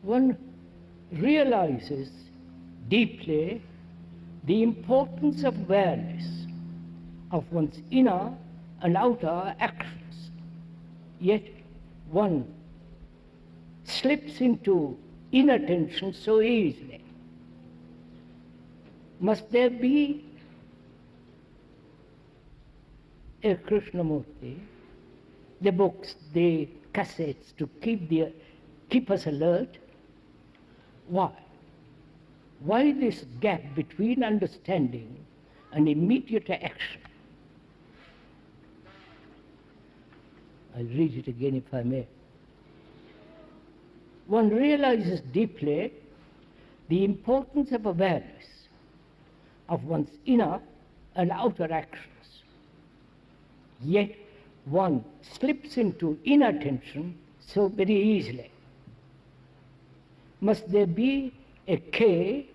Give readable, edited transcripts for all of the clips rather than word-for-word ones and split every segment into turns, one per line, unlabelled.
one realizes deeply the importance of awareness of one's inner and outer actions. Yet one slips into inattention so easily. Must there be a Krishnamurti, the books, the cassettes to keep us alert? Why? Why this gap between understanding and immediate action? I'll read it again if I may. One realizes deeply the importance of awareness of one's inner and outer actions. Yet one slips into inattention so very easily. Must there be a K,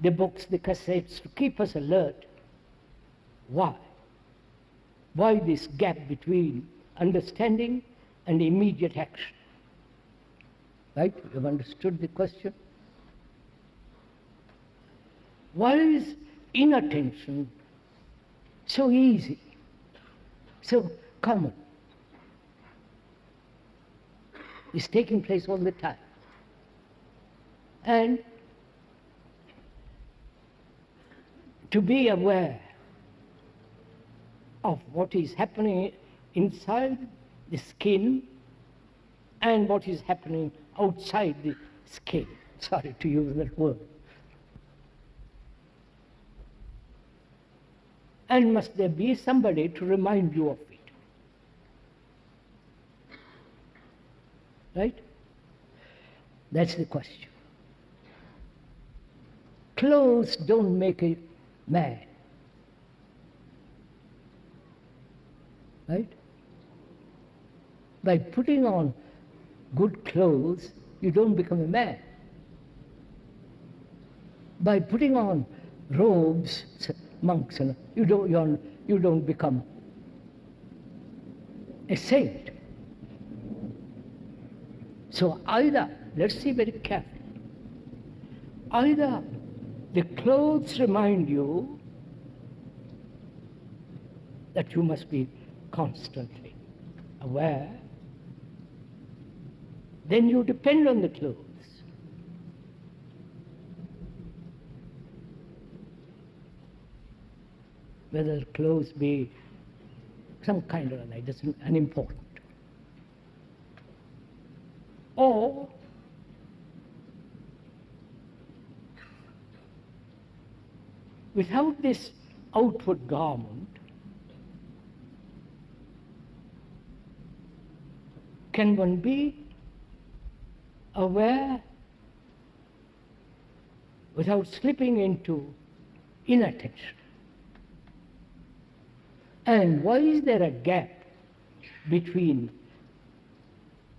the books, the cassettes, to keep us alert? Why? Why this gap between understanding and immediate action? Right? You've understood the question? Why is inattention so easy, so common? It's taking place all the time. And to be aware of what is happening inside the skin and what is happening outside the skin. Sorry to use that word. And must there be somebody to remind you of it? Right? That's the question. Clothes don't make a man. Right? By putting on good clothes, you don't become a man. By putting on robes, monks, you don't become a saint. So either, let's see very carefully, either the clothes remind you that you must be constantly aware, then you depend on the clothes. Whether clothes be some kind of light, that's unimportant. Or without this outward garment, can one be aware without slipping into inattention? And why is there a gap between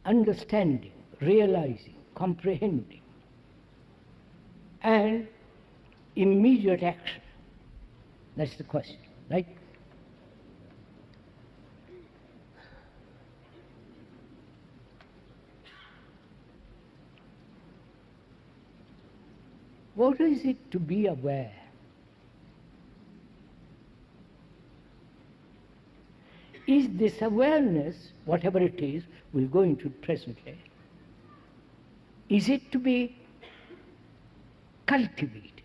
understanding, realizing, comprehending, and immediate action? That's the question, right? What is it to be aware? Is this awareness, whatever it is, we'll go into it presently, is it to be cultivated,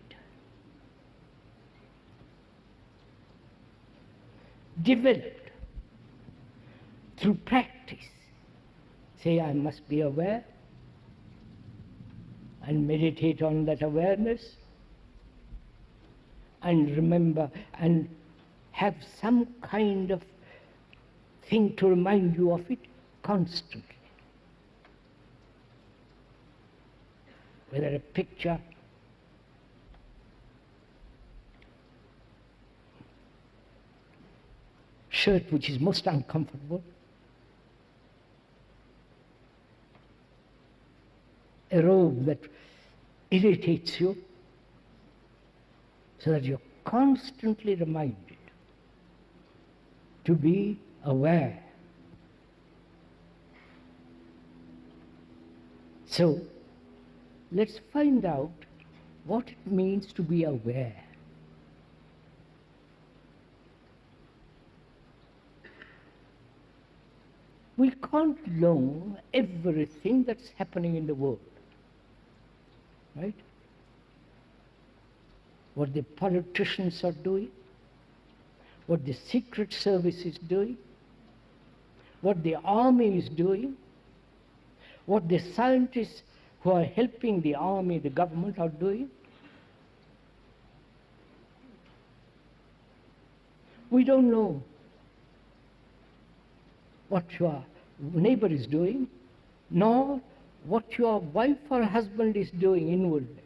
developed through practice? Say, I must be aware and meditate on that awareness and remember and have some kind of thing to remind you of it constantly. Whether a picture, shirt which is most uncomfortable, a robe that irritates you, so that you're constantly reminded to be aware. So, let's find out what it means to be aware. We can't know everything that's happening in the world, right? What the politicians are doing, what the Secret Service is doing, what the army is doing, what the scientists who are helping the army, the government are doing. We don't know what your neighbor is doing, nor what your wife or husband is doing inwardly.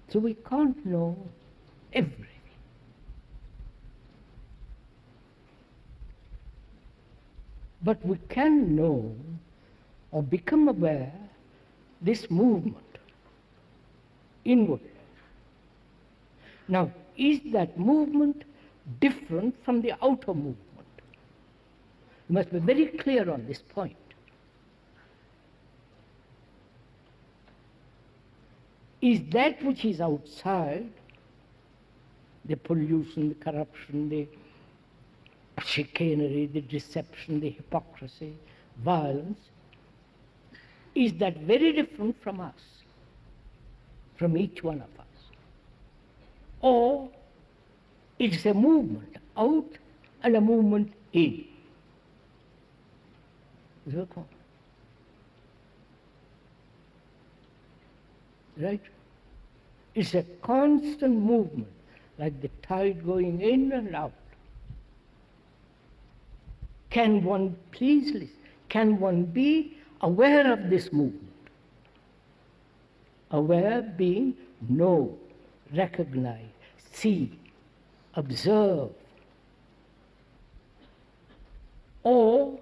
So we can't know everything. But we can know or become aware this movement inwardly. Now, is that movement different from the outer movement? You must be very clear on this point. Is that which is outside, the pollution, the corruption, the chicanery, the deception, the hypocrisy, violence, is that very different from us, from each one of us? Or it's a movement out and a movement in? Right? It's a constant movement, like the tide going in and out. Can one please listen? Can one be aware of this movement? Aware being know, recognize, see, observe. Or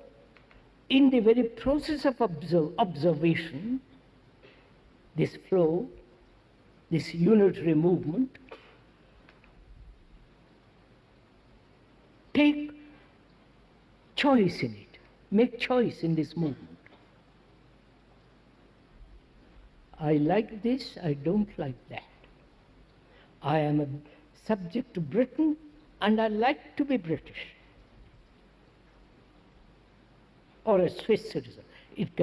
in the very process of observation, this flow, this unitary movement, take choice in it, make choice in this movement. I like this, I don't like that. I am a subject to Britain and I like to be British. Or a Swiss citizen. It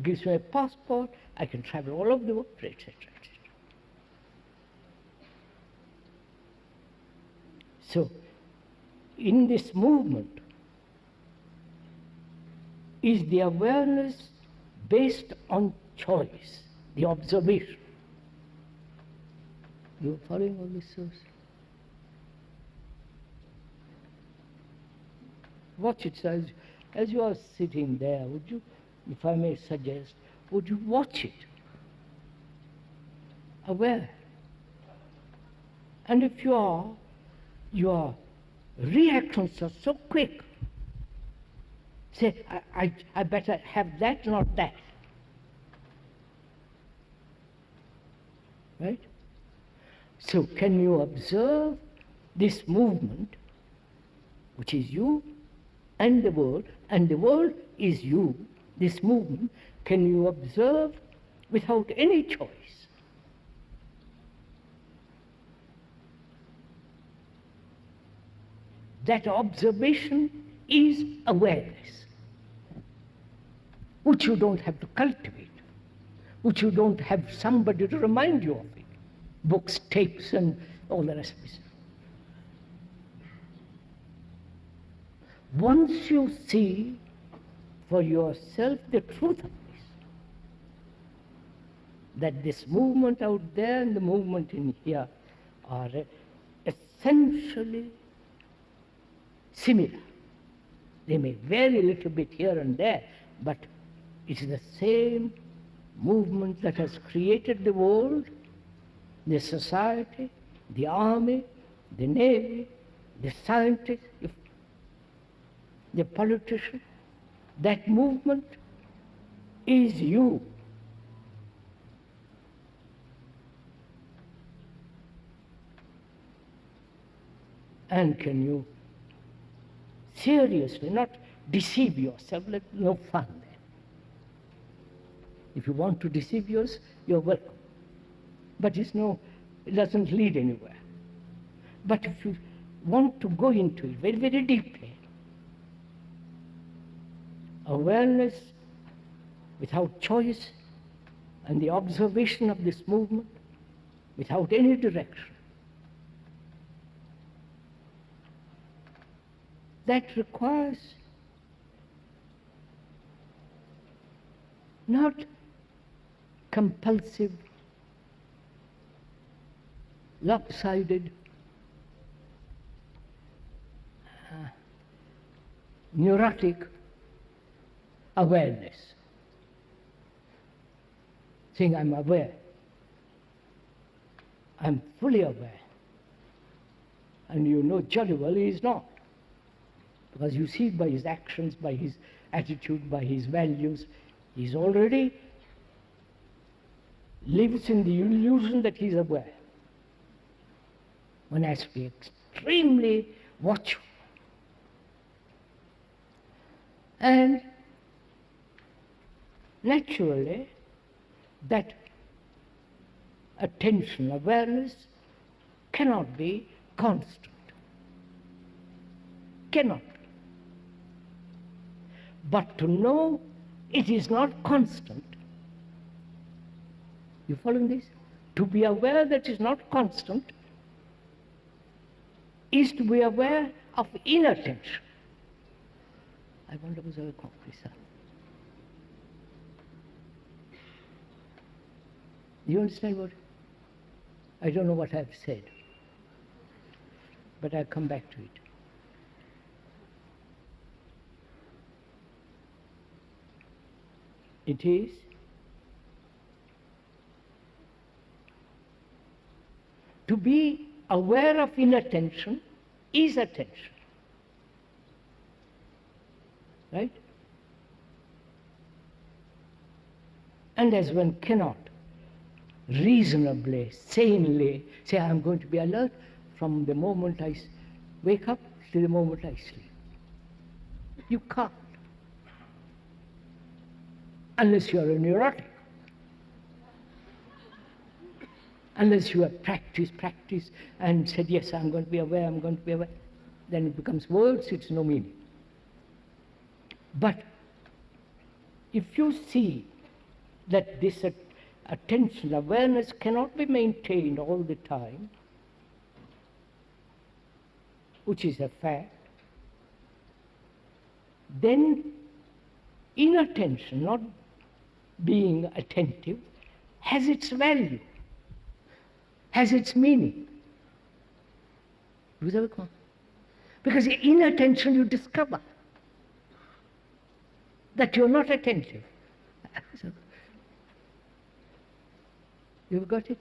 gives me a passport, I can travel all over the world, etc., etc. So, in this movement, is the awareness based on choice, the observation. You are following all this, sirs? Watch it, as you are sitting there, would you, if I may suggest, would you watch it? Aware. And if your reactions are so quick, say, I better have that, not that. Right? So can you observe this movement, which is you and the world is you, this movement, can you observe without any choice? That observation is awareness, which you don't have to cultivate, which you don't have somebody to remind you of it. Books, tapes, and all the rest of it. Once you see for yourself the truth of this, that this movement out there and the movement in here are essentially similar. They may vary a little bit here and there, but it's the same movement that has created the world, the society, the army, the navy, the scientist, the politician. That movement is you. And can you seriously, not deceive yourself, no fun there. If you want to deceive yourself, you're welcome. But it doesn't lead anywhere. But if you want to go into it very, very deeply, awareness without choice and the observation of this movement without any direction, that requires not compulsive, lopsided, neurotic awareness, saying I'm aware, I'm fully aware. And you know jolly well he is not, because you see by his actions, by his attitude, by his values, he's already lives in the illusion that he's aware. One has to be extremely watchful. And naturally, that attention, awareness cannot be constant. Cannot. But to know it is not constant, you following this? To be aware that it is not constant is to be aware of inattention. I wonder was I concrete. You understand what? I don't know what I've said, but I'll come back to it. It is to be aware of inattention is attention. Right? And as one cannot reasonably, sanely say, I'm going to be alert from the moment I wake up to the moment I sleep. You can't. Unless you're a neurotic. Unless you have practiced and said, yes, I'm going to be aware, I'm going to be aware. Then it becomes words, it's no meaning. But if you see that this attention, awareness cannot be maintained all the time, which is a fact, then inattention, not being attentive, has its value, has its meaning. Because in inattention you discover that you're not attentive. You've got it?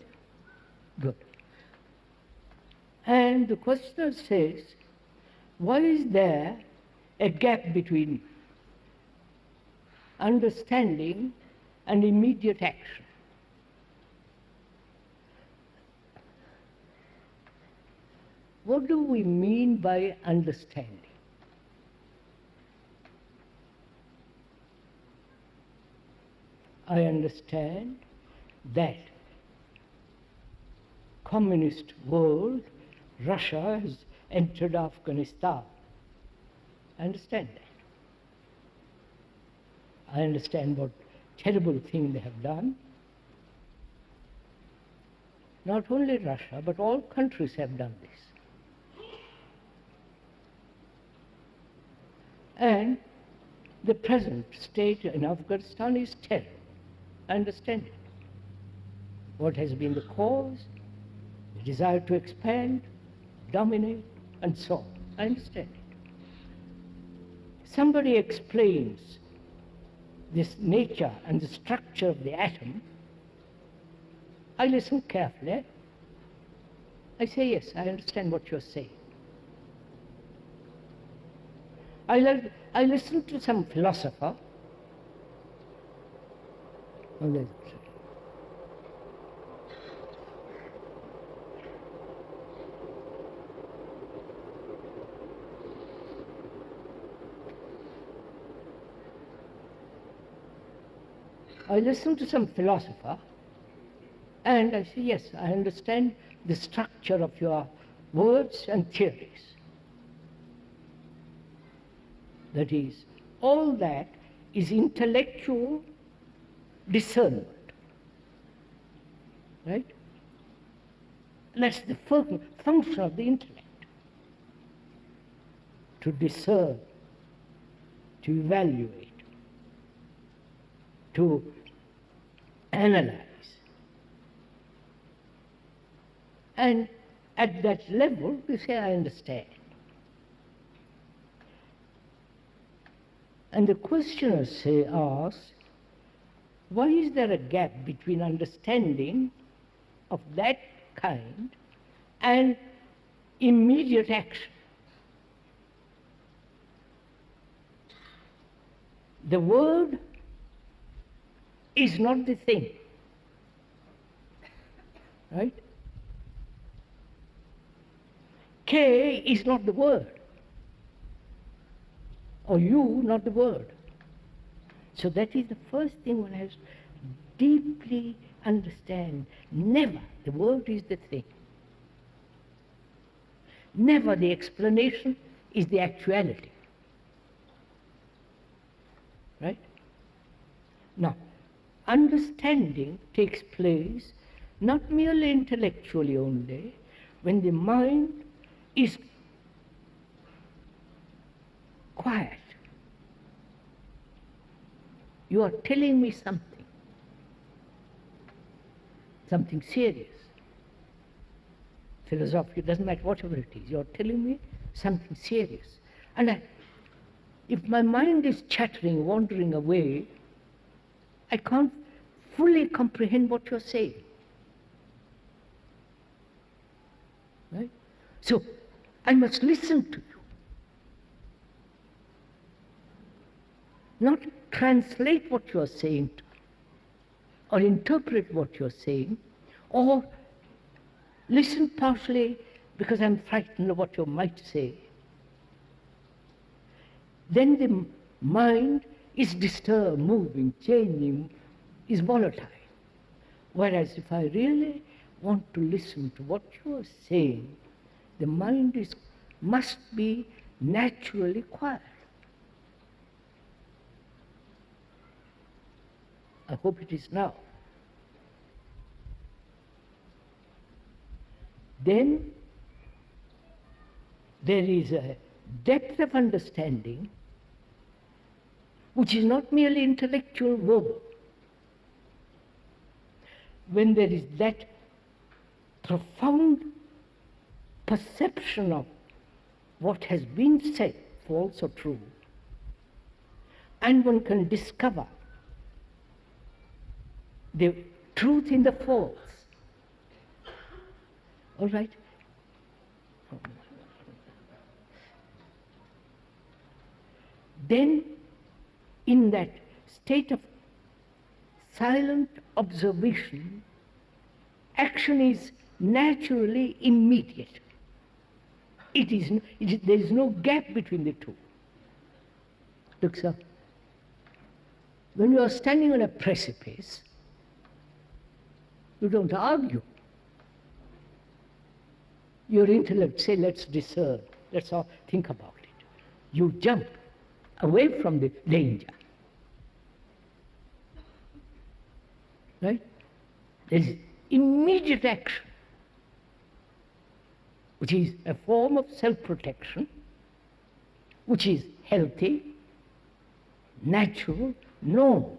Good. And the questioner says, why is there a gap between understanding and immediate action? What do we mean by understanding? I understand that communist world, Russia has entered Afghanistan. I understand that. I understand what terrible thing they have done. Not only Russia, but all countries have done this. And the present state in Afghanistan is terrible. I understand it. What has been the cause? The desire to expand, dominate, and so on. I understand it. Somebody explains this nature and the structure of the atom. I listen carefully. I say, yes, I understand what you're saying. I listen to some philosopher. I listen to some philosopher and I say, yes, I understand the structure of your words and theories. That is, all that is intellectual discernment. Right? That's the function of the intellect. To discern, to evaluate, to analyze. And at that level, you say, I understand. And the questioner asks, why is there a gap between understanding of that kind and immediate action? The word is not the thing, right? K is not the word, or you not the word. So that is the first thing one has to deeply understand. Never the word is the thing. Never the explanation is the actuality. Right? Now, understanding takes place not merely intellectually only, when the mind is quiet. You are telling me something serious. Philosophy, it doesn't matter whatever it is, you are telling me something serious. And if my mind is chattering, wandering away, I can't fully comprehend what you're saying. Right? So, I must listen to you. Not translate what you're saying to me, or interpret what you're saying, or listen partially because I'm frightened of what you might say. Then the mind is disturbed, moving, changing, is volatile. Whereas if I really want to listen to what you are saying, the mind must be naturally quiet. I hope it is now. Then there is a depth of understanding which is not merely intellectual, verbal. When there is that profound perception of what has been said, false or true, and one can discover the truth in the false. All right? Then, in that state of silent observation, action is naturally immediate. There is no gap between the two. Look, sir, when you are standing on a precipice, you don't argue. Your intellect say, let's discern, let's all think about it. You jump away from the danger. Right? There is immediate action, which is a form of self-protection, which is healthy, natural, normal.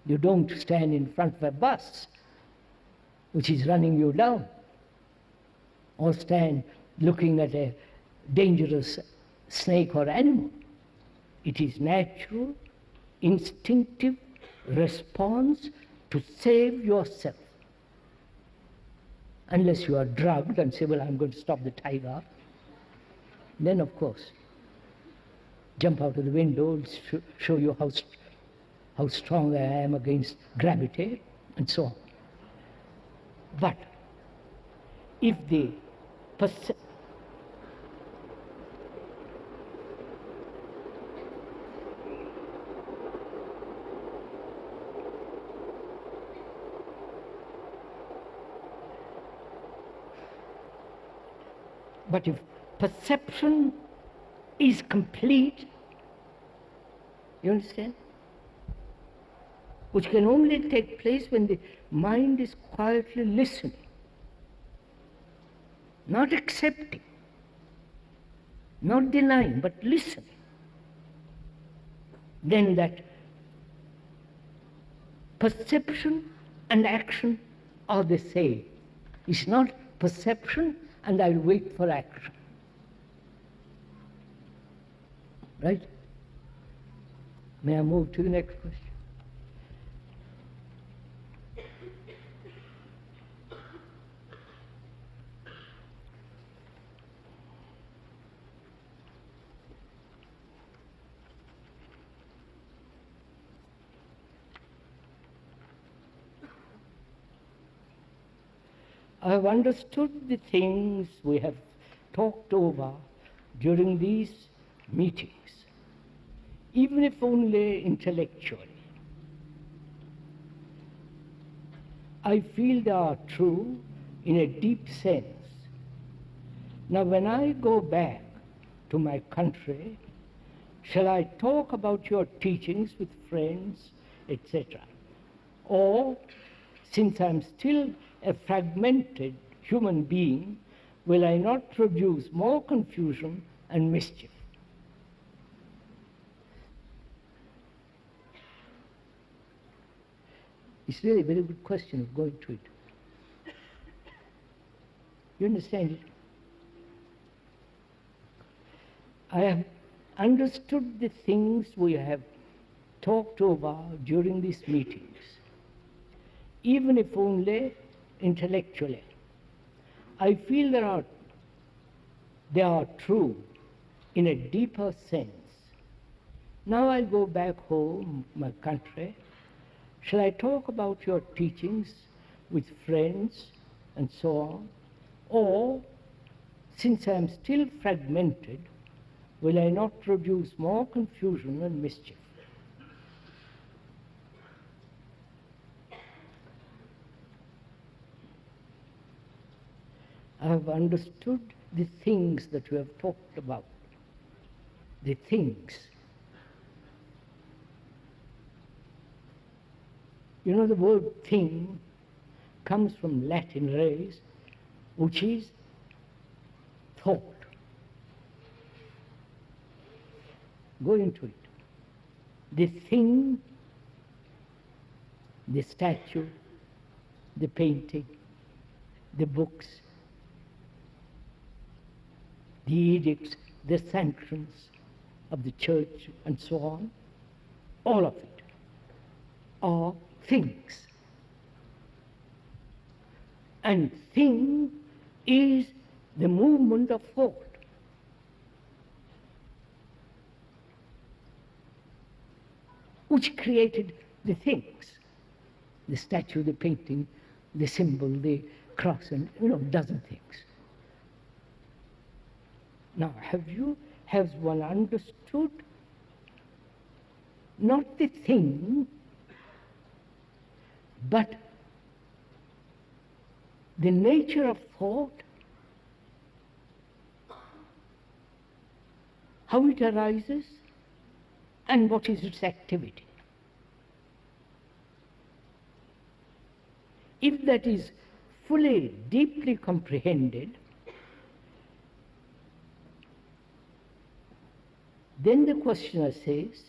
You don't stand in front of a bus which is running you down, or stand looking at a dangerous snake or animal. It is natural, instinctive response to save yourself. Unless you are drugged and say, well, I'm going to stop the tiger, then of course, jump out of the window and show you how strong I am against gravity, and so on. But if the But if perception is complete, you understand? Which can only take place when the mind is quietly listening, not accepting, not denying, but listening. Then that perception and action are the same. It's not perception and I'll wait for action. Right? May I move to the next question? I have understood the things we have talked over during these meetings, even if only intellectually. I feel they are true in a deep sense. Now, when I go back to my country, shall I talk about your teachings with friends, etc.? Or, since I'm still a fragmented human being, will I not produce more confusion and mischief? It's really a very good question of going to it. You understand it? I have understood the things we have talked over during these meetings, even if only intellectually. I feel they are true in a deeper sense. Now I go back home, my country. Shall I talk about your teachings with friends and so on? Or, since I am still fragmented, will I not produce more confusion and mischief? I have understood the things that we have talked about. The things. You know, the word thing comes from Latin res, which is thought. Go into it. The thing, the statue, the painting, the books, the edicts, the sanctions of the church, and so on, all of it are things. And thing is the movement of thought. Which created the things, the statue, the painting, the symbol, the cross, and a dozen things. Now, has one understood not the thing, but the nature of thought, how it arises, and what is its activity? If that is fully, deeply comprehended, then the questioner says,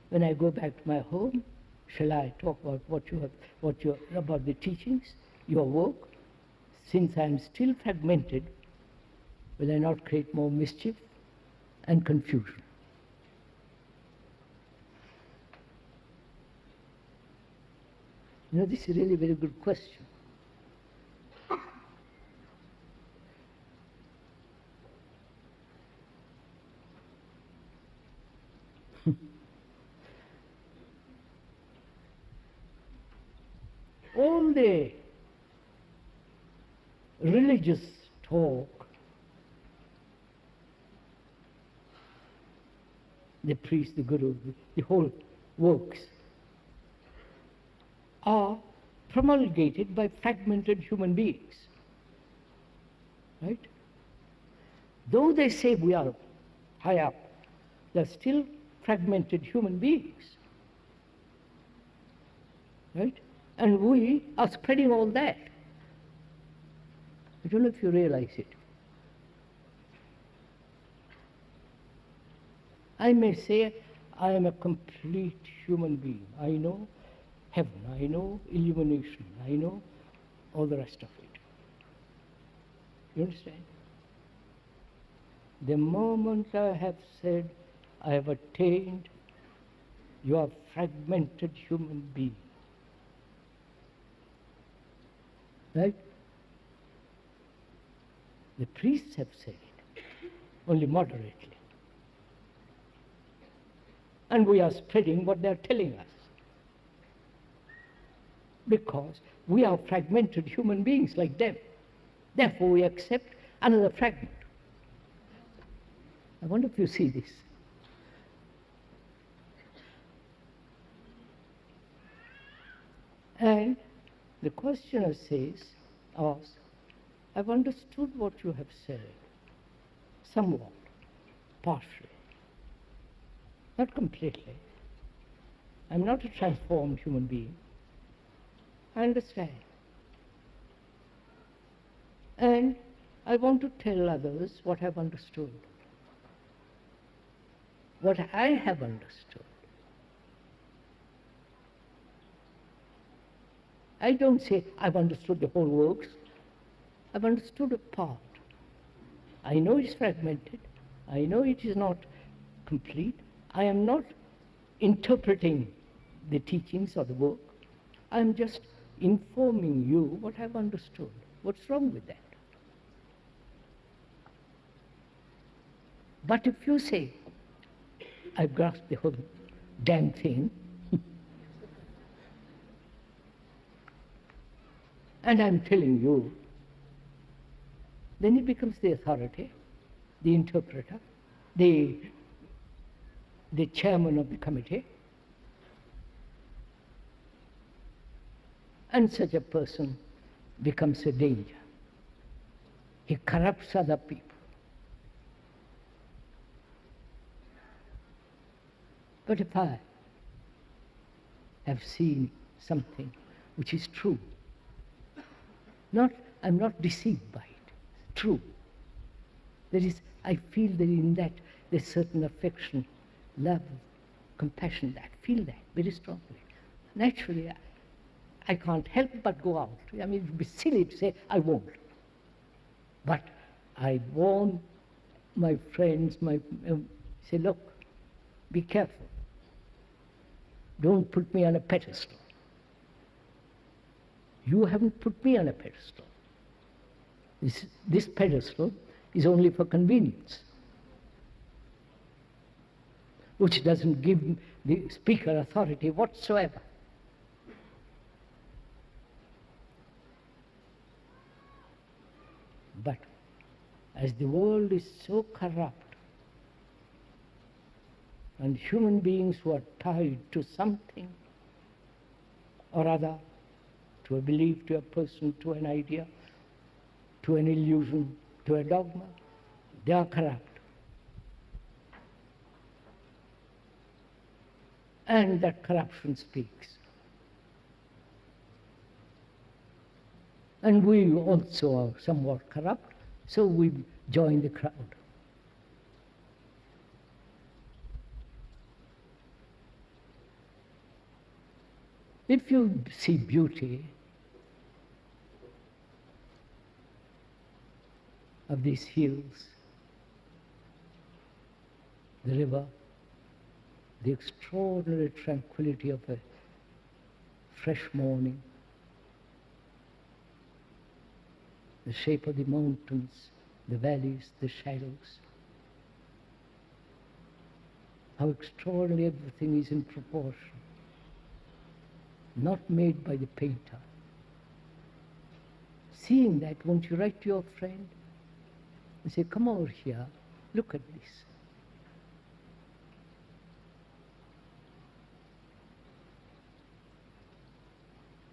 when I go back to my home, shall I talk about about the teachings, your work? Since I am still fragmented, will I not create more mischief and confusion? This is really a very good question. All the religious talk, the priest, the guru, the whole works, are promulgated by fragmented human beings. Right? Though they say we are high up, they're still fragmented human beings. Right? And we are spreading all that. I don't know if you realize it. I may say I am a complete human being. I know heaven, I know illumination, I know all the rest of it. You understand? The moment I have said I have attained, you are fragmented human being. Right? The priests have said it, only moderately. And we are spreading what they are telling us. Because we are fragmented human beings like them. Therefore we accept another fragment. I wonder if you see this. And the questioner asks, I've understood what you have said, somewhat, partially, not completely. I'm not a transformed human being. I understand. And I want to tell others what I've understood, what I have understood. I don't say I've understood the whole works. I've understood a part. I know it's fragmented. I know it is not complete. I am not interpreting the teachings or the work. I'm just informing you what I've understood. What's wrong with that? But if you say, I've grasped the whole damn thing, and I'm telling you, then it becomes the authority, the interpreter, the chairman of the committee. And such a person becomes a danger. He corrupts other people. But if I have seen something which is true, I'm not deceived by it, it's true. I feel that in that there's certain affection, love, compassion. I feel that very strongly. Naturally, I can't help but go out. I mean, it would be silly to say I won't. But I warn my friends, say, look, be careful. Don't put me on a pedestal. You haven't put me on a pedestal. This pedestal is only for convenience, which doesn't give the speaker authority whatsoever. But as the world is so corrupt, and human beings who are tied to something or other, to a belief, to a person, to an idea, to an illusion, to a dogma, they are corrupt. And that corruption speaks. And we also are somewhat corrupt, so we join the crowd. If you see beauty of these hills, the river, the extraordinary tranquility of a fresh morning, the shape of the mountains, the valleys, the shadows, how extraordinary everything is in proportion, not made by the painter. Seeing that, won't you write to your friend and say, come over here, look at this.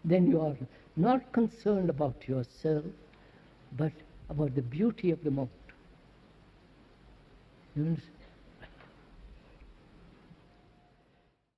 Then you are not concerned about yourself, but about the beauty of the moment. You understand?